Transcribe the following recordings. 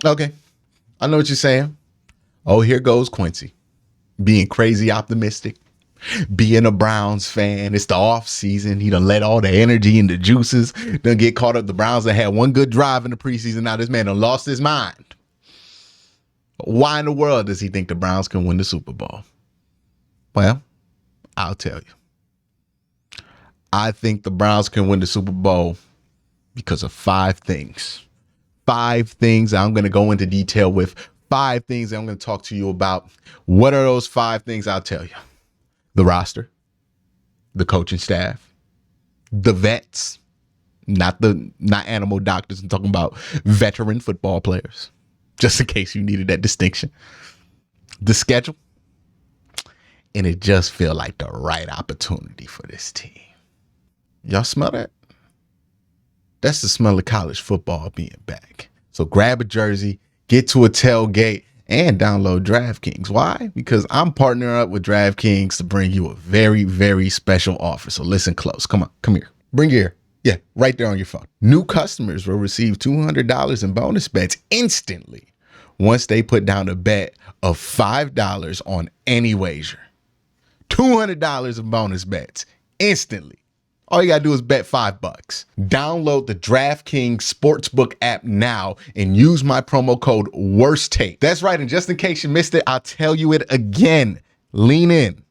Okay, I know what you're saying. Oh, here goes Quincy being crazy optimistic, being a Browns fan. It's the off season. He done let all the energy and the juices done get caught up. The Browns that had one good drive in the preseason. Now this man done lost his mind. Why in the world does he think the Browns can win the Super Bowl? Well, I'll tell you. I think the Browns can win the Super Bowl because of five things. Five things I'm going to go into detail with. Five things I'm going to talk to you about. What are those five things? I'll tell you. The roster, the coaching staff, the vets, not animal doctors. I'm talking about veteran football players, just in case you needed that distinction. The schedule, and it just feel like the right opportunity for this team. Y'all smell that? That's the smell of college football being back. So grab a jersey, get to a tailgate, and download DraftKings. Why? Because I'm partnering up with DraftKings to bring you a very, very special offer. So listen close. Come on, come here. Bring your ear. Yeah, right there on your phone. New customers will receive $200 in bonus bets instantly once they put down a bet of $5 on any wager. $200 in bonus bets instantly. All you got to do is bet $5. Download the DraftKings Sportsbook app now and use my promo code WORSTTAKE. That's right. And just in case you missed it, I'll tell you it again. Lean in.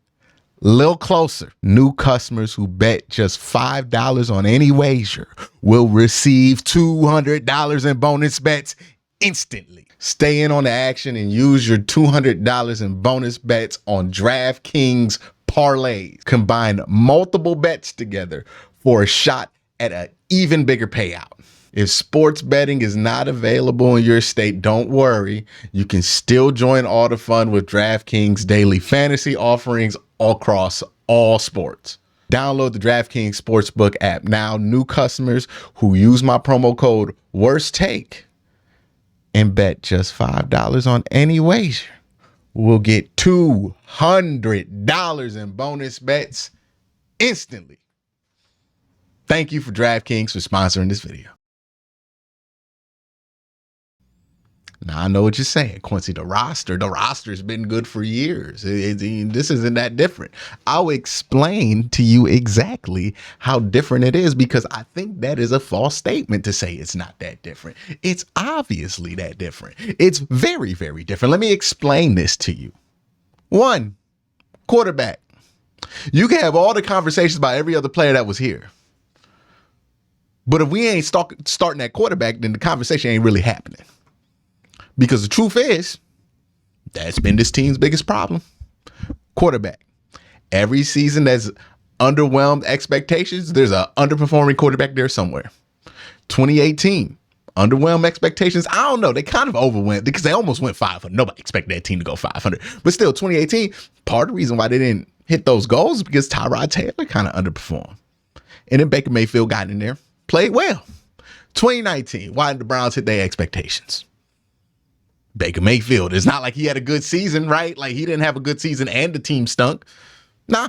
A little closer. New customers who bet just $5 on any wager will receive $200 in bonus bets instantly. Stay in on the action and use your $200 in bonus bets on DraftKings parlays. Combine multiple bets together for a shot at an even bigger payout. If sports betting is not available in your state, don't worry. You can still join all the fun with DraftKings daily fantasy offerings across all sports. Download the DraftKings Sportsbook app now. New customers who use my promo code WORSTTAKE and bet just $5 on any wager will get $200 in bonus bets instantly. Thank you for DraftKings for sponsoring this video. Now, I know what you're saying, Quincy. The roster's been good for years. This isn't that different. I'll explain to you exactly how different it is, because I think that is a false statement to say it's not that different. It's obviously that different. It's very, very different. Let me explain this to you. One, quarterback. You can have all the conversations about every other player that was here, but if we ain't starting at quarterback, then the conversation ain't really happening. Because the truth is, that's been this team's biggest problem. Quarterback. Every season that's underwhelmed expectations, there's an underperforming quarterback there somewhere. 2018, underwhelmed expectations. I don't know. They kind of overwent because they almost went 500. Nobody expected that team to go 500. But still, 2018, part of the reason why they didn't hit those goals is because Tyrod Taylor kind of underperformed. And then Baker Mayfield got in there, played well. 2019, why did the Browns hit their expectations? Baker Mayfield. It's not like he had a good season, right? Like he didn't have a good season and the team stunk. Nah.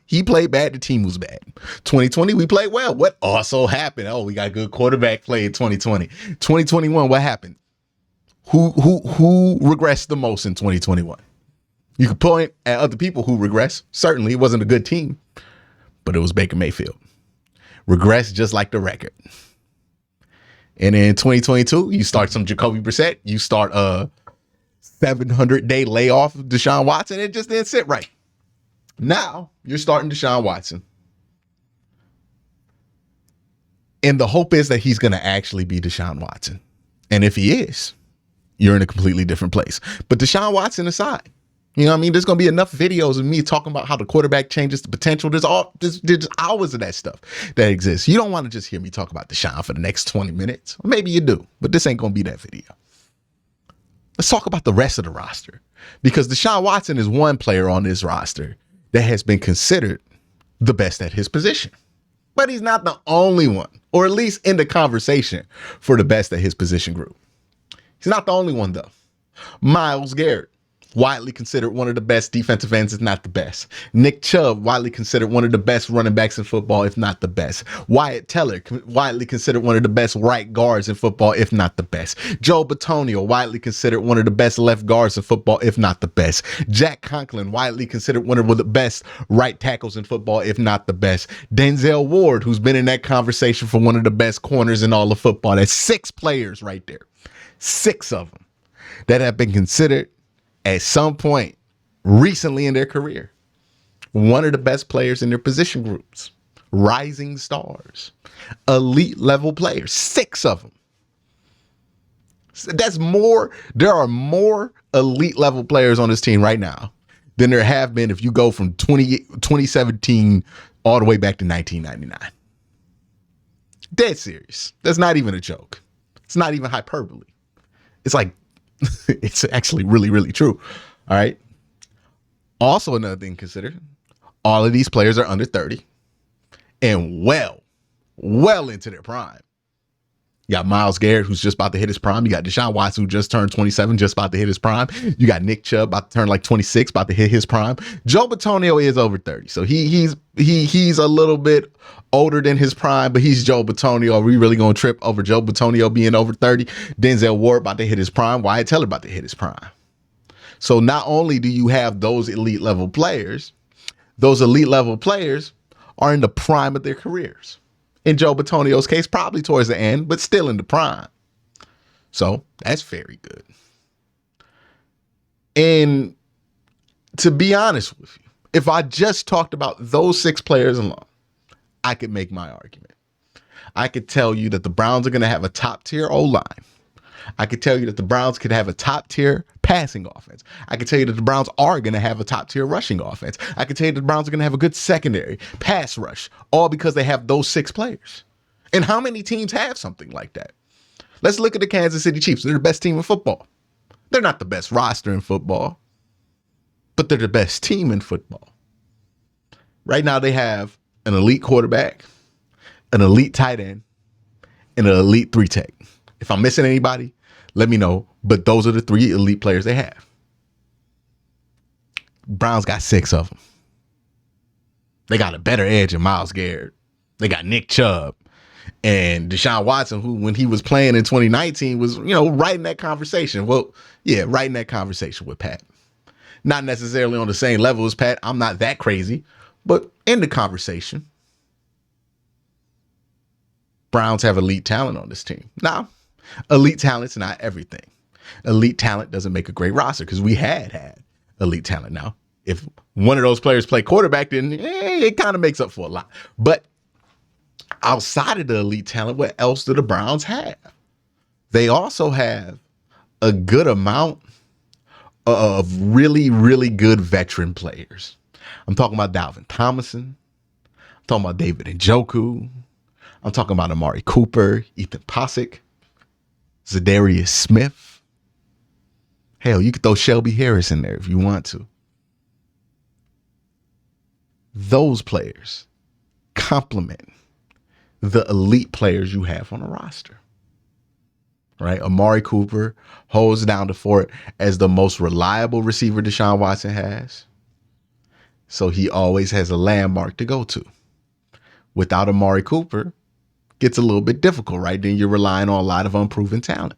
He played bad. The team was bad. 2020, we played well. What also happened? Oh, we got good quarterback play in 2020. 2021, what happened? Who regressed the most in 2021? You could point at other people who regressed. Certainly, it wasn't a good team, but it was Baker Mayfield. Regressed just like the record. And in 2022, you start some Jacoby Brissett. You start a 700-day layoff of Deshaun Watson. It just didn't sit right. Now you're starting Deshaun Watson. And the hope is that he's going to actually be Deshaun Watson. And if he is, you're in a completely different place. But Deshaun Watson aside, you know what I mean? There's going to be enough videos of me talking about how the quarterback changes the potential. There's hours of that stuff that exists. You don't want to just hear me talk about Deshaun for the next 20 minutes. Or maybe you do, but this ain't going to be that video. Let's talk about the rest of the roster, because Deshaun Watson is one player on this roster that has been considered the best at his position. But he's not the only one, or at least in the conversation for the best at his position group. He's not the only one, though. Myles Garrett. widely considered one of the best defensive ends, if not the best. Nick Chubb, widely considered one of the best running backs in football, if not the best. Wyatt Teller, widely considered one of the best right guards in football, if not the best. Joe Bitonio, widely considered one of the best left guards in football, if not the best. Jack Conklin, widely considered one of the best right tackles in football, if not the best. Denzel Ward, who's been in that conversation for one of the best corners in all of football. That's 6 players right there. 6 of them that have been considered at some point recently in their career one of the best players in their position groups, rising stars, elite level players. 6 of them. That's more. There are more elite level players on this team right now than there have been if you go from 2017 all the way back to 1999. Dead serious. That's not even a joke. It's not even hyperbole. It's like, it's actually really, really true. All right. Also, another thing to consider, all of these players are under 30 and well into their prime. You got Myles Garrett, who's just about to hit his prime. You got Deshaun Watson, who just turned 27, just about to hit his prime. You got Nick Chubb, about to turn like 26, about to hit his prime. Joe Bitonio is over 30, so he's a little bit older than his prime, but he's Joe Bitonio. Are we really gonna trip over Joe Bitonio being over 30? Denzel Ward about to hit his prime. Wyatt Teller about to hit his prime. So not only do you have those elite level players are in the prime of their careers. In Joe Bitonio's case, probably towards the end, but still in the prime. So that's very good. And to be honest with you, if I just talked about those 6 players alone, I could make my argument. I could tell you that the Browns are going to have a top tier O-line. I could tell you that the Browns could have a top tier passing offense. I could tell you that the Browns are going to have a top tier rushing offense. I could tell you that the Browns are going to have a good secondary pass rush, all because they have those 6 players. And how many teams have something like that? Let's look at the Kansas City Chiefs. They're the best team in football. They're not the best roster in football, but they're the best team in football. Right now they have an elite quarterback, an elite tight end, and an elite 3 tech. If I'm missing anybody, let me know. But those are the 3 elite players they have. Browns got 6 of them. They got a better edge than Myles Garrett. They got Nick Chubb and Deshaun Watson, who, when he was playing in 2019, was, right in that conversation. Well, yeah, right in that conversation with Pat. Not necessarily on the same level as Pat. I'm not that crazy, but in the conversation. Browns have elite talent on this team. Now, elite talent's not everything. Elite talent doesn't make a great roster, because we had elite talent. Now, if one of those players play quarterback, then it kind of makes up for a lot. But outside of the elite talent, what else do the Browns have? They also have a good amount of really, really good veteran players. I'm talking about Dalvin Tomlinson. I'm talking about David Njoku. I'm talking about Amari Cooper, Ethan Posick, Zadarius Smith. Hell, you could throw Shelby Harris in there if you want to. Those players complement the elite players you have on the roster. Right? Amari Cooper holds down the fort as the most reliable receiver Deshaun Watson has. So he always has a landmark to go to. Without Amari Cooper, gets a little bit difficult, right? Then you're relying on a lot of unproven talent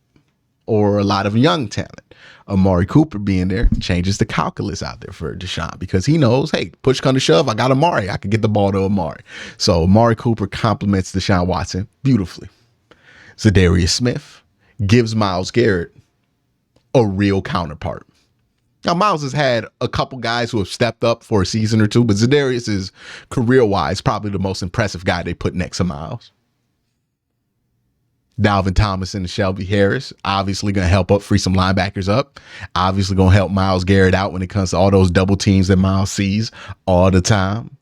or a lot of young talent. Amari Cooper being there changes the calculus out there for Deshaun, because he knows, hey, push come to shove, I got Amari. I can get the ball to Amari. So Amari Cooper complements Deshaun Watson beautifully. Zadarius Smith gives Myles Garrett a real counterpart. Now, Myles has had a couple guys who have stepped up for a season or two, but Zadarius is, career-wise, probably the most impressive guy they put next to Myles. Dalvin Tomlinson and Shelby Harris obviously going to help free some linebackers up. Obviously going to help Myles Garrett out when it comes to all those double teams that Myles sees all the time.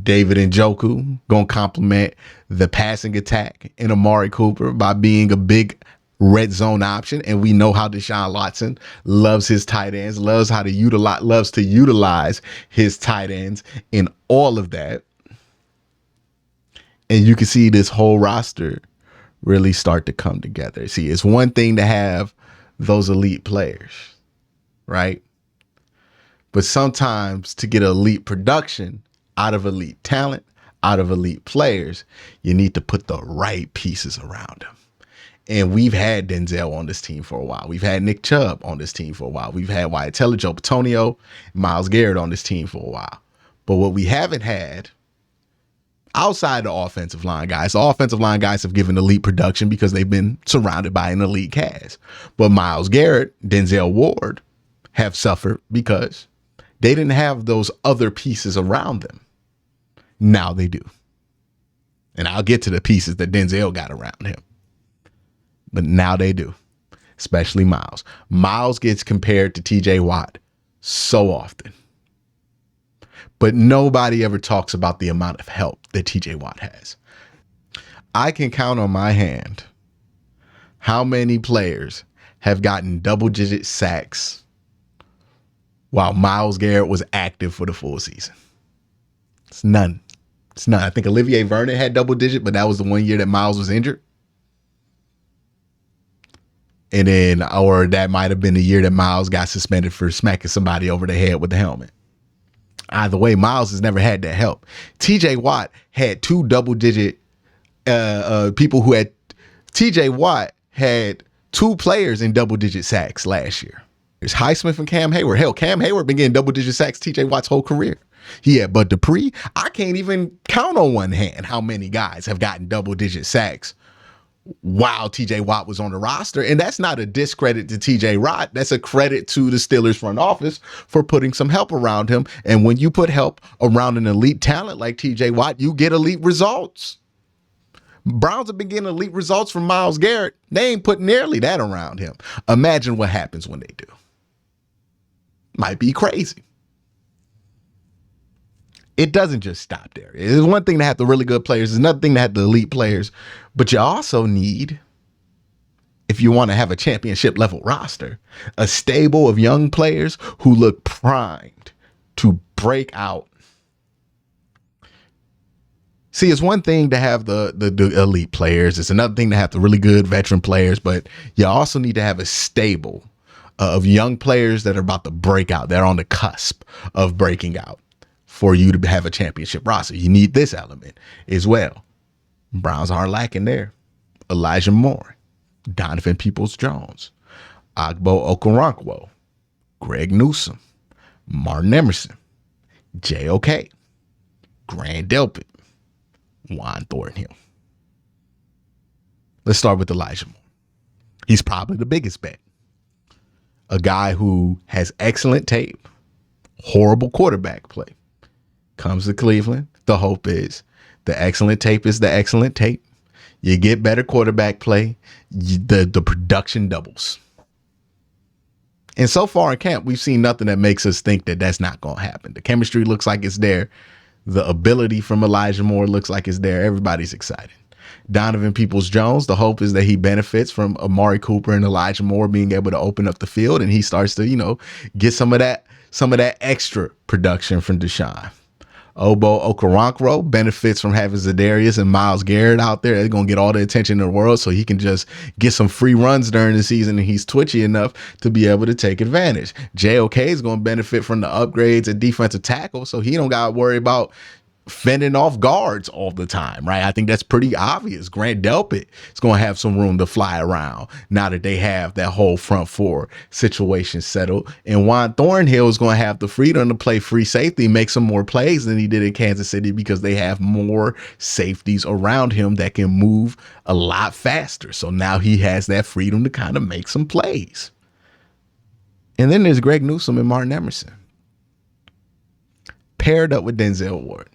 David Njoku going to complement the passing attack in Amari Cooper by being a big red zone option. And we know how Deshaun Watson loves his tight ends, loves to utilize his tight ends in all of that. And you can see this whole roster really start to come together. See, it's one thing to have those elite players, right? But sometimes to get elite production out of elite talent, out of elite players, you need to put the right pieces around them. And we've had Denzel on this team for a while. We've had Nick Chubb on this team for a while. We've had Wyatt Teller, Joe Bitonio, Myles Garrett on this team for a while. But what we haven't had outside the offensive line guys, the offensive line guys have given elite production because they've been surrounded by an elite cast. But Myles Garrett, Denzel Ward have suffered because they didn't have those other pieces around them. Now they do. And I'll get to the pieces that Denzel got around him. But now they do, especially Myles. Myles gets compared to TJ Watt so often. But nobody ever talks about the amount of help that TJ Watt has. I can count on my hand how many players have gotten double-digit sacks while Myles Garrett was active for the full season. It's none. It's none. I think Olivier Vernon had double-digit, but that was the one year that Myles was injured. And then, or that might have been the year that Myles got suspended for smacking somebody over the head with the helmet. Either way, Myles has never had that help. TJ Watt had two double-digit people who had. TJ Watt had two players in double-digit sacks last year. There's Highsmith and Cam Hayward. Hell, Cam Hayward been getting double-digit sacks TJ Watt's whole career. He had Bud Dupree. I can't even count on one hand how many guys have gotten double-digit sacks while TJ Watt was on the roster. And that's not a discredit to TJ Watt. That's a credit to the Steelers front office for putting some help around him. And when you put help around an elite talent like TJ Watt, you get elite results. Browns have been getting elite results from Myles Garrett. They ain't put nearly that around him. Imagine what happens when they do. Might be crazy. It doesn't just stop there. It's one thing to have the really good players. It's another thing to have the elite players. But you also need, if you want to have a championship level roster, a stable of young players who look primed to break out. See, it's one thing to have the elite players. It's another thing to have the really good veteran players. But you also need to have a stable of young players that are about to break out. They're on the cusp of breaking out. For you to have a championship roster, you need this element as well. Browns aren't lacking there. Elijah Moore, Donovan Peoples-Jones, Agbo Okoronkwo, Greg Newsome, Martin Emerson, J.O.K., Grant Delpit, Juan Thornhill. Let's start with Elijah Moore. He's probably the biggest bet. A guy who has excellent tape, horrible quarterback play. Comes to Cleveland. The hope is the excellent tape is the excellent tape. You get better quarterback play. The production doubles. And so far in camp, we've seen nothing that makes us think that that's not going to happen. The chemistry looks like it's there. The ability from Elijah Moore looks like it's there. Everybody's excited. Donovan Peoples-Jones, the hope is that he benefits from Amari Cooper and Elijah Moore being able to open up the field, and he starts to, get some of that extra production from Deshaun. Obo Okoronkwo benefits from having Za'Darius and Myles Garrett out there. They're going to get all the attention in the world so he can just get some free runs during the season, and he's twitchy enough to be able to take advantage. JOK is going to benefit from the upgrades at defensive tackle, so he don't got to worry about fending off guards all the time, right? I think that's pretty obvious. Grant Delpit is going to have some room to fly around now that they have that whole front four situation settled. And Juan Thornhill is going to have the freedom to play free safety, make some more plays than he did in Kansas City because they have more safeties around him that can move a lot faster. So now he has that freedom to kind of make some plays. And then there's Greg Newsome and Martin Emerson paired up with Denzel Ward.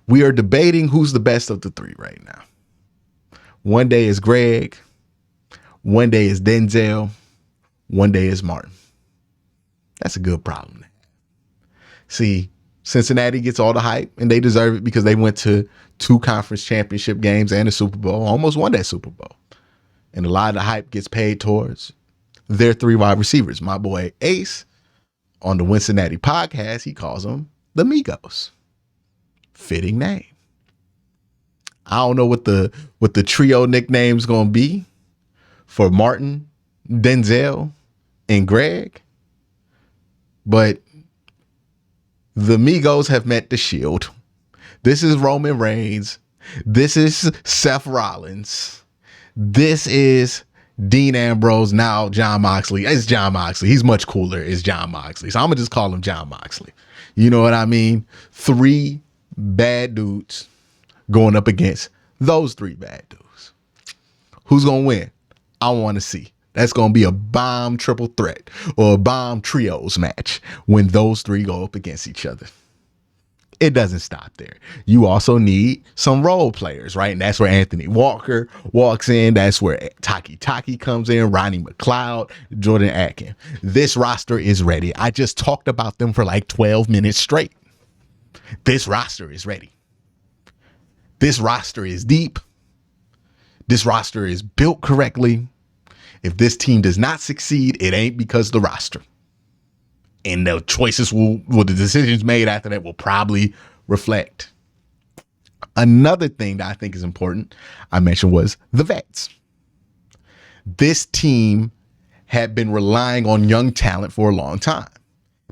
We are debating who's the best of the three right now. One day is Greg. One day is Denzel. One day is Martin. That's a good problem to have. See, Cincinnati gets all the hype, and they deserve it because they went to 2 conference championship games and a Super Bowl, almost won that Super Bowl. And a lot of the hype gets paid towards their 3 wide receivers. My boy Ace on the Cincinnati podcast, he calls them the Migos. Fitting name. I don't know what the trio nickname's gonna be for Martin, Denzel, and Greg, but The Migos have met the Shield. This is Roman Reigns. This is Seth Rollins. This is Dean Ambrose. Now John Moxley. It's John Moxley. He's much cooler. It's John Moxley. So I'm going to just call him John Moxley. You know what I mean? 3 bad dudes going up against those 3 bad dudes. Who's going to win? I want to see. That's going to be a bomb triple threat or a bomb trios match when those 3 go up against each other. It doesn't stop there. You also need some role players, right? And that's where Anthony Walker walks in. That's where Taki comes in, Ronnie McLeod, Jordan Atkin. This roster is ready. I just talked about them for like 12 minutes straight. This roster is ready. This roster is deep. This roster is built correctly. If this team does not succeed, it ain't because of the roster. And the choices the decisions made after that will probably reflect. Another thing that I think is important, I mentioned, was the vets. This team had been relying on young talent for a long time.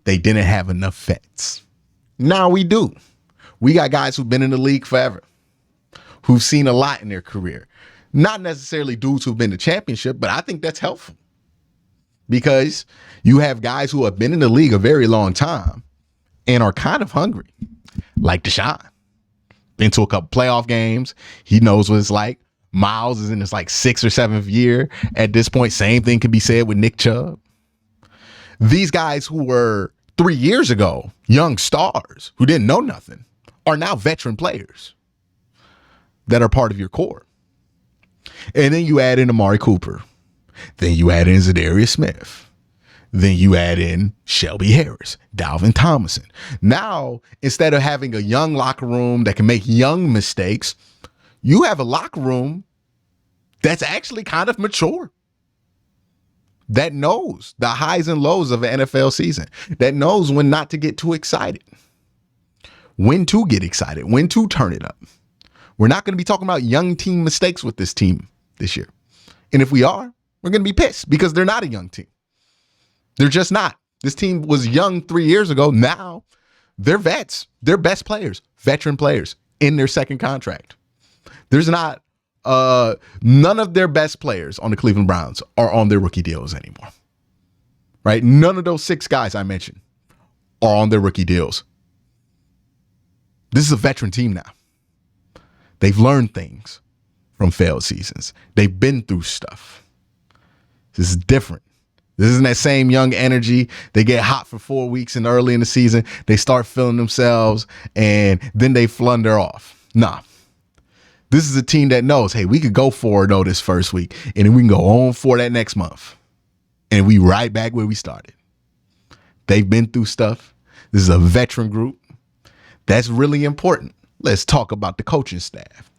They didn't have enough vets. Now we do. We got guys who've been in the league forever, who've seen a lot in their career. Not necessarily dudes who've been to championship, but I think that's helpful because you have guys who have been in the league a very long time and are kind of hungry, like Deshaun. Been to a couple playoff games. He knows what it's like. Miles is in his like 6th or 7th year at this point. Same thing can be said with Nick Chubb. These guys who were 3 years ago young stars who didn't know nothing are now veteran players that are part of your core. And then you add in Amari Cooper. Then you add in Zadarius Smith. Then you add in Shelby Harris, Dalvin Tomlinson. Now, instead of having a young locker room that can make young mistakes, you have a locker room that's actually kind of mature. That knows the highs and lows of an NFL season. That knows when not to get too excited. When to get excited. When to turn it up. We're not going to be talking about young team mistakes with this team this year. And if we are, we're going to be pissed because they're not a young team. They're just not. This team was young 3 years ago. Now they're vets. They're best players, veteran players in their second contract. There's not none of their best players on the Cleveland Browns are on their rookie deals anymore. Right? None of those 6 guys I mentioned are on their rookie deals. This is a veteran team now. They've learned things from failed seasons. They've been through stuff. This is different. This isn't that same young energy. They get hot for 4 weeks and early in the season, they start feeling themselves and then they flunder off. Nah. This is a team that knows, hey, we could go 4-0 this first week and then we can go on for that next month. And we right back where we started. They've been through stuff. This is a veteran group. That's really important. Let's talk about the coaching staff.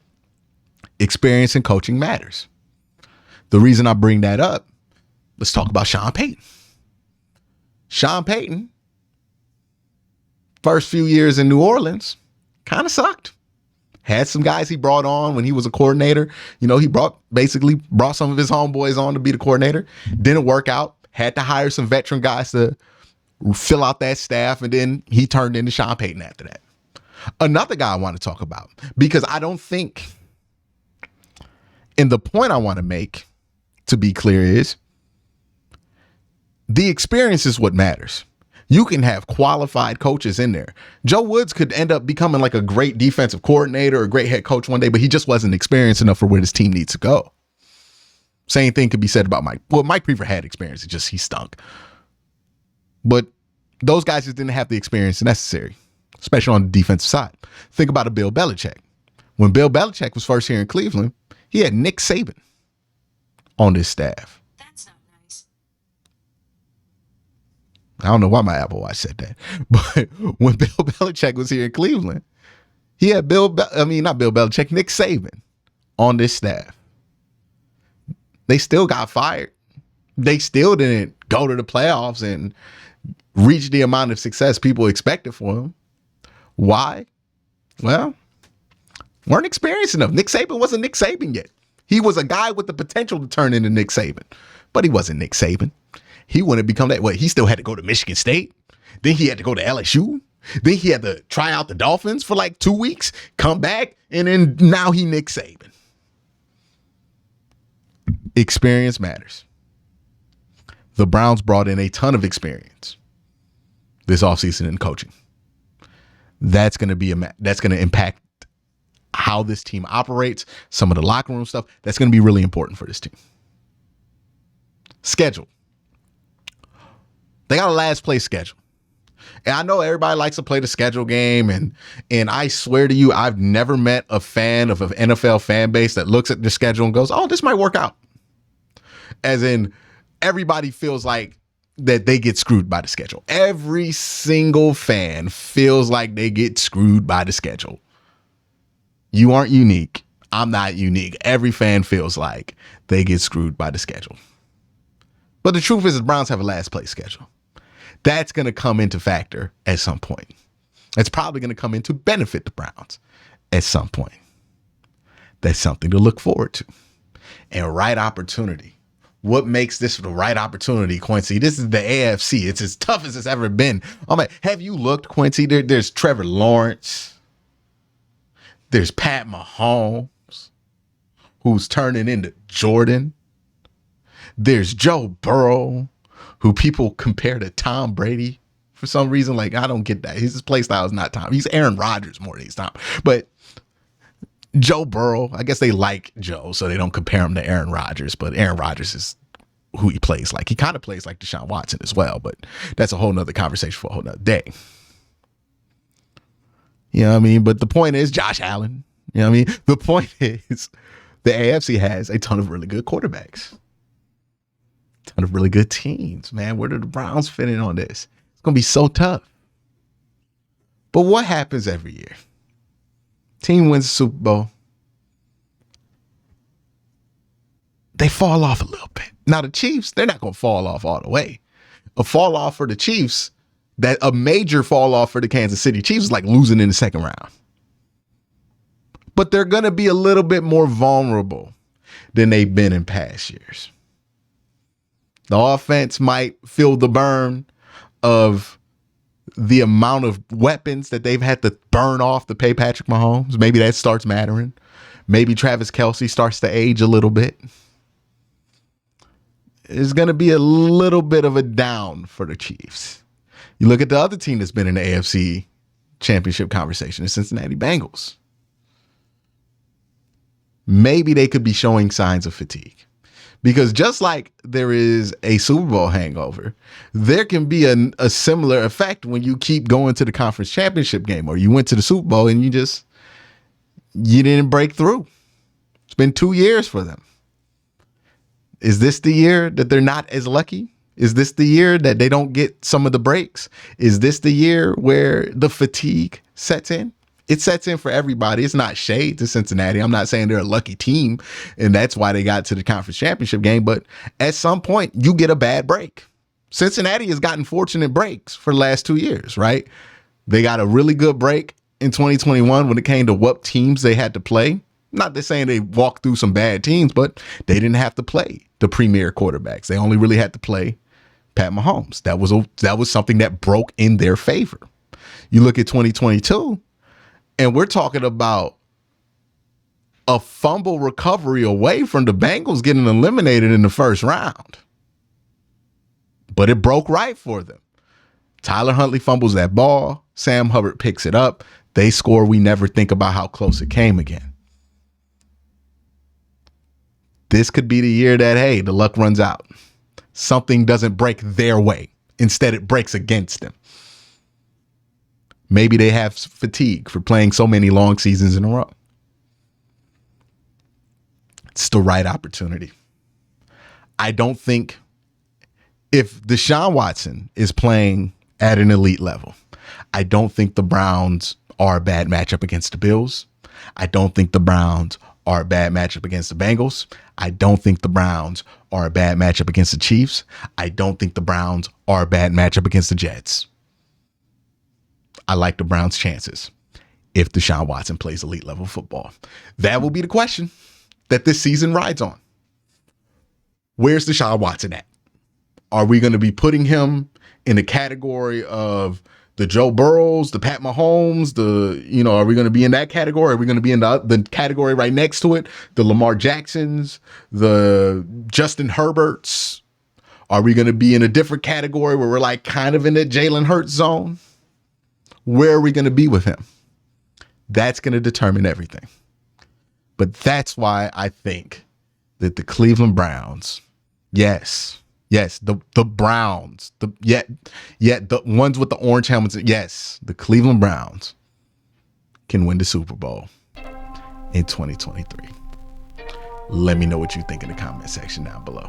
Experience in coaching matters. The reason I bring that up, let's talk about Sean Payton. Sean Payton, first few years in New Orleans, kind of sucked. Had some guys he brought on when he was a coordinator. You know, he basically brought some of his homeboys on to be the coordinator. Didn't work out. Had to hire some veteran guys to fill out that staff. And then he turned into Sean Payton after that. Another guy I want to talk about, because I don't think, and the point I want to make, to be clear, is the experience is what matters. You can have qualified coaches in there. Joe Woods could end up becoming like a great defensive coordinator or a great head coach one day, but he just wasn't experienced enough for where this team needs to go. Same thing could be said about Mike. Well, Mike Prefer had experience. It's just he stunk. But those guys just didn't have the experience necessary, especially on the defensive side. Think about a Bill Belichick. When Bill Belichick was first here in Cleveland, he had Nick Saban on his staff. That's not nice. I don't know why my Apple Watch said that. But when Bill Belichick was here in Cleveland, he had Nick Saban on this staff. They still got fired. They still didn't go to the playoffs and reach the amount of success people expected for him. Why? Well, weren't experienced enough. Nick Saban wasn't Nick Saban yet. He was a guy with the potential to turn into Nick Saban, but he wasn't Nick Saban. He wouldn't become that way. He still had to go to Michigan State. Then he had to go to LSU. Then he had to try out the Dolphins for like 2 weeks, come back, and then now he Nick Saban. Experience matters. The Browns brought in a ton of experience this offseason in coaching. That's going to impact how this team operates, some of the locker room stuff. That's going to be really important for this team. Schedule. They got a last place schedule. And I know everybody likes to play the schedule game, and I swear to you, I've never met a fan of an NFL fan base that looks at the schedule and goes, oh, this might work out. As in, everybody feels like that they get screwed by the schedule. Every single fan feels like they get screwed by the schedule. You aren't unique. I'm not unique. Every fan feels like they get screwed by the schedule. But the truth is the Browns have a last place schedule. That's going to come into factor at some point. It's probably going to come in to benefit the Browns at some point. That's something to look forward to. And right opportunity. What makes this the right opportunity, Quincy? This is the AFC. It's as tough as it's ever been. Oh man, have you looked, Quincy? There's Trevor Lawrence. There's Pat Mahomes, who's turning into Jordan. There's Joe Burrow, who people compare to Tom Brady for some reason. Like, I don't get that. His play style is not Tom. He's Aaron Rodgers more than he's Tom. But Joe Burrow, I guess they like Joe, so they don't compare him to Aaron Rodgers. But Aaron Rodgers is who he plays like. He kind of plays like Deshaun Watson as well, but that's a whole nother conversation for a whole nother day. You know what I mean? But the point is Josh Allen. You know what I mean? The point is the AFC has a ton of really good quarterbacks. A ton of really good teams, man. Where do the Browns fit in on this? It's going to be so tough. But what happens every year? Team wins the Super Bowl. They fall off a little bit. Now the Chiefs, they're not going to fall off all the way. A fall off for the Chiefs, that a major fall off for the Kansas City Chiefs is like losing in the second round. But they're going to be a little bit more vulnerable than they've been in past years. The offense might feel the burn of the amount of weapons that they've had to burn off to pay Patrick Mahomes. Maybe that starts mattering. Maybe Travis Kelce starts to age a little bit. It's going to be a little bit of a down for the Chiefs. You look at the other team that's been in the AFC championship conversation, the Cincinnati Bengals. Maybe they could be showing signs of fatigue. Because just like there is a Super Bowl hangover, there can be a similar effect when you keep going to the conference championship game, or you went to the Super Bowl and you didn't break through. It's been 2 years for them. Is this the year that they're not as lucky? Is this the year that they don't get some of the breaks? Is this the year where the fatigue sets in? It sets in for everybody. It's not shade to Cincinnati. I'm not saying they're a lucky team and that's why they got to the conference championship game. But at some point, you get a bad break. Cincinnati has gotten fortunate breaks for the last 2 years, right? They got a really good break in 2021 when it came to what teams they had to play. Not that saying they walked through some bad teams, but they didn't have to play the premier quarterbacks. They only really had to play Pat Mahomes. That was something that broke in their favor. You look at 2022, and we're talking about a fumble recovery away from the Bengals getting eliminated in the first round. But it broke right for them. Tyler Huntley fumbles that ball. Sam Hubbard picks it up. They score. We never think about how close it came again. This could be the year that, hey, the luck runs out. Something doesn't break their way. Instead, it breaks against them. Maybe they have fatigue for playing so many long seasons in a row. It's the right opportunity. I don't think if Deshaun Watson is playing at an elite level, I don't think the Browns are a bad matchup against the Bills. I don't think the Browns are a bad matchup against the Bengals. I don't think the Browns are a bad matchup against the Chiefs. I don't think the Browns are a bad matchup against the Jets. I like the Browns' chances if Deshaun Watson plays elite level football. That will be the question that this season rides on. Where's Deshaun Watson at? Are we going to be putting him in the category of The Joe Burrows, the Pat Mahomes, are we going to be in that category? Are we going to be in the category right next to it? The Lamar Jacksons, the Justin Herberts. Are we going to be in a different category where we're like kind of in the Jalen Hurts zone? Where are we going to be with him? That's going to determine everything. But that's why I think that the Cleveland Browns, yes, the Browns, the ones with the orange helmets, yes, the Cleveland Browns can win the Super Bowl in 2023. Let me know what you think in the comment section down below.